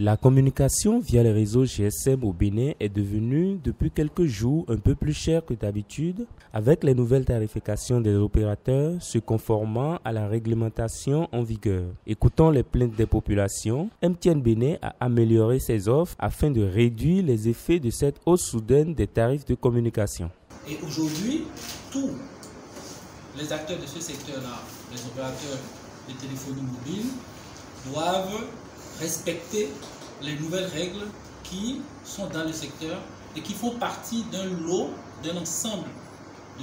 La communication via les réseaux GSM au Bénin est devenue depuis quelques jours un peu plus chère que d'habitude, avec les nouvelles tarifications des opérateurs se conformant à la réglementation en vigueur. Écoutant les plaintes des populations, MTN Bénin a amélioré ses offres afin de réduire les effets de cette hausse soudaine des tarifs de communication. Et aujourd'hui, tous les acteurs de ce secteur-là, les opérateurs de téléphonie mobile, doivent respecter les nouvelles règles qui sont dans le secteur et qui font partie d'un lot, d'un ensemble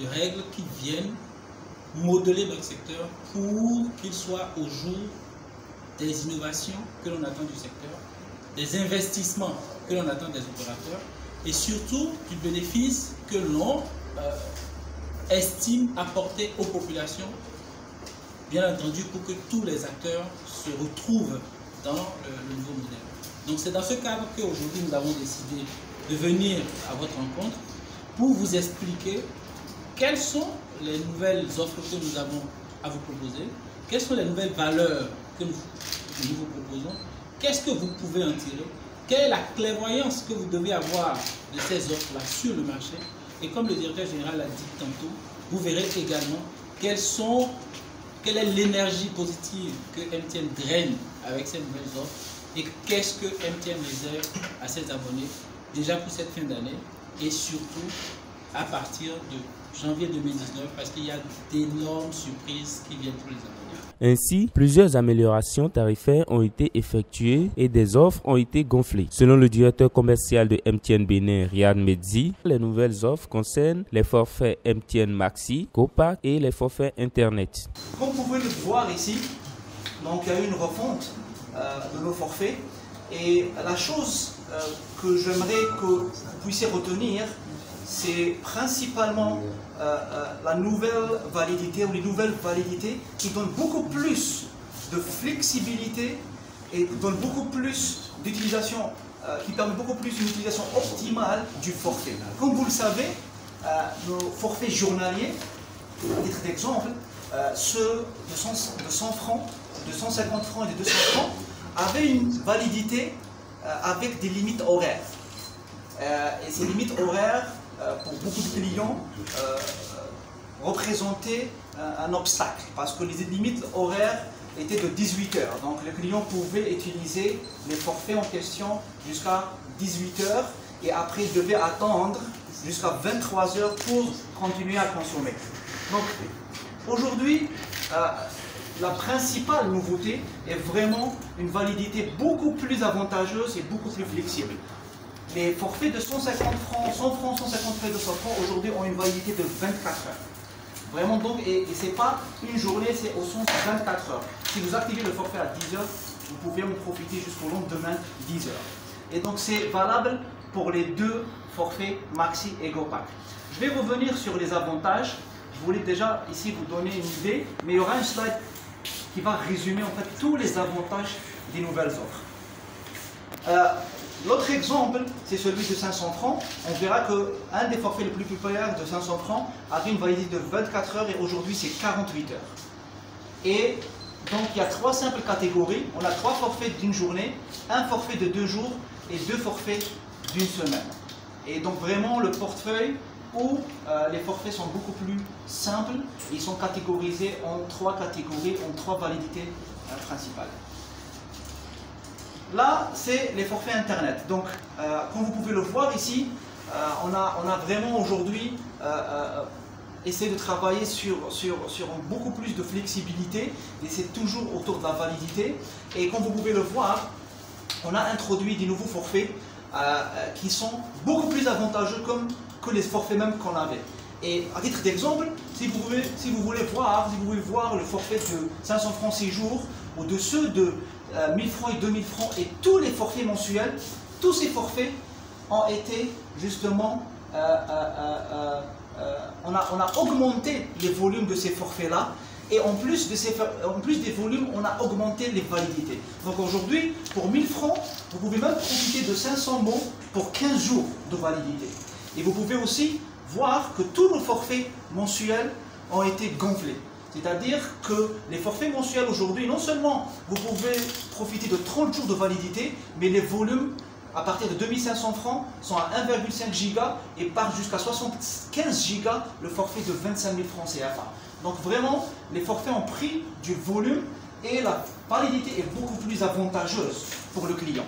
de règles qui viennent modeler notre secteur pour qu'il soit au jour des innovations que l'on attend du secteur, des investissements que l'on attend des opérateurs et surtout du bénéfice que l'on estime apporter aux populations, bien entendu pour que tous les acteurs se retrouvent dans le nouveau modèle. Donc c'est dans ce cadre qu'aujourd'hui nous avons décidé de venir à votre rencontre pour vous expliquer quelles sont les nouvelles offres que nous avons à vous proposer, quelles sont les nouvelles valeurs que nous vous proposons, qu'est-ce que vous pouvez en tirer, quelle est la clairvoyance que vous devez avoir de ces offres-là sur le marché. Et comme le directeur général l'a dit tantôt, vous verrez également quelle est l'énergie positive que MTN draine avec ces nouvelles offres et qu'est-ce que MTN réserve à ses abonnés déjà pour cette fin d'année et surtout à partir de janvier 2019 parce qu'il y a d'énormes surprises qui viennent pour les abonnés. Ainsi, plusieurs améliorations tarifaires ont été effectuées et des offres ont été gonflées. Selon le directeur commercial de MTN Bénin, Riyad Medzi, les nouvelles offres concernent les forfaits MTN Maxi, Gopack et les forfaits Internet. Comme vous pouvez le voir ici, donc il y a eu une refonte de nos forfaits et la chose que j'aimerais que vous puissiez retenir, c'est principalement la nouvelle validité ou les nouvelles validités qui donnent beaucoup plus de flexibilité et donnent beaucoup plus d'utilisation, qui permettent beaucoup plus une utilisation optimale du forfait. Comme vous le savez, nos forfaits journaliers, à titre d'exemple, ceux de 100 francs, de 150 francs et de 200 francs, avaient une validité avec des limites horaires. Et ces limites horaires, pour beaucoup de clients, représentaient un obstacle parce que les limites horaires étaient de 18 heures. Donc le client pouvait utiliser les forfaits en question jusqu'à 18 heures et après il devait attendre jusqu'à 23 heures pour continuer à consommer. Donc aujourd'hui, la principale nouveauté est vraiment une validité beaucoup plus avantageuse et beaucoup plus flexible. Les forfaits de 150 francs, 100 francs, 150 francs, 200 francs, aujourd'hui ont une validité de 24 heures. Vraiment donc, et ce n'est pas une journée, c'est au sens 24 heures. Si vous activez le forfait à 10 heures, vous pouvez en profiter jusqu'au lendemain 10 heures. Et donc c'est valable pour les deux forfaits Maxi et Gopack. Je vais revenir sur les avantages. Je voulais déjà ici vous donner une idée, mais il y aura un slide qui va résumer en fait tous les avantages des nouvelles offres. L'autre exemple, c'est celui de 500 francs. On verra qu'un des forfaits les plus populaires de 500 francs avait une validité de 24 heures et aujourd'hui c'est 48 heures. Et donc il y a trois simples catégories. On a trois forfaits d'une journée, un forfait de 2 jours et 2 forfaits d'une semaine. Et donc vraiment le portefeuille où les forfaits sont beaucoup plus simples. Ils sont catégorisés en 3 catégories, en 3 validités principales. Là, c'est les forfaits Internet. Donc, comme vous pouvez le voir ici, on a vraiment aujourd'hui essayé de travailler sur beaucoup plus de flexibilité et c'est toujours autour de la validité. Et comme vous pouvez le voir, on a introduit des nouveaux forfaits qui sont beaucoup plus avantageux que les forfaits même qu'on avait. Et à titre d'exemple, si vous voulez voir le forfait de 500 francs 6 jours ou de ceux de 1000 francs et 2000 francs et tous les forfaits mensuels, tous ces forfaits ont été justement, on a augmenté les volumes de ces forfaits-là et en plus des volumes, on a augmenté les validités. Donc aujourd'hui, pour 1000 francs, vous pouvez même profiter de 500 mots pour 15 jours de validité. Et vous pouvez aussi voir que tous nos forfaits mensuels ont été gonflés. C'est-à-dire que les forfaits mensuels aujourd'hui, non seulement vous pouvez profiter de 30 jours de validité, mais les volumes à partir de 2500 francs sont à 1,5 giga et partent jusqu'à 75 gigas le forfait de 25 000 francs CFA. Donc vraiment, les forfaits ont pris du volume et la validité est beaucoup plus avantageuse pour le client.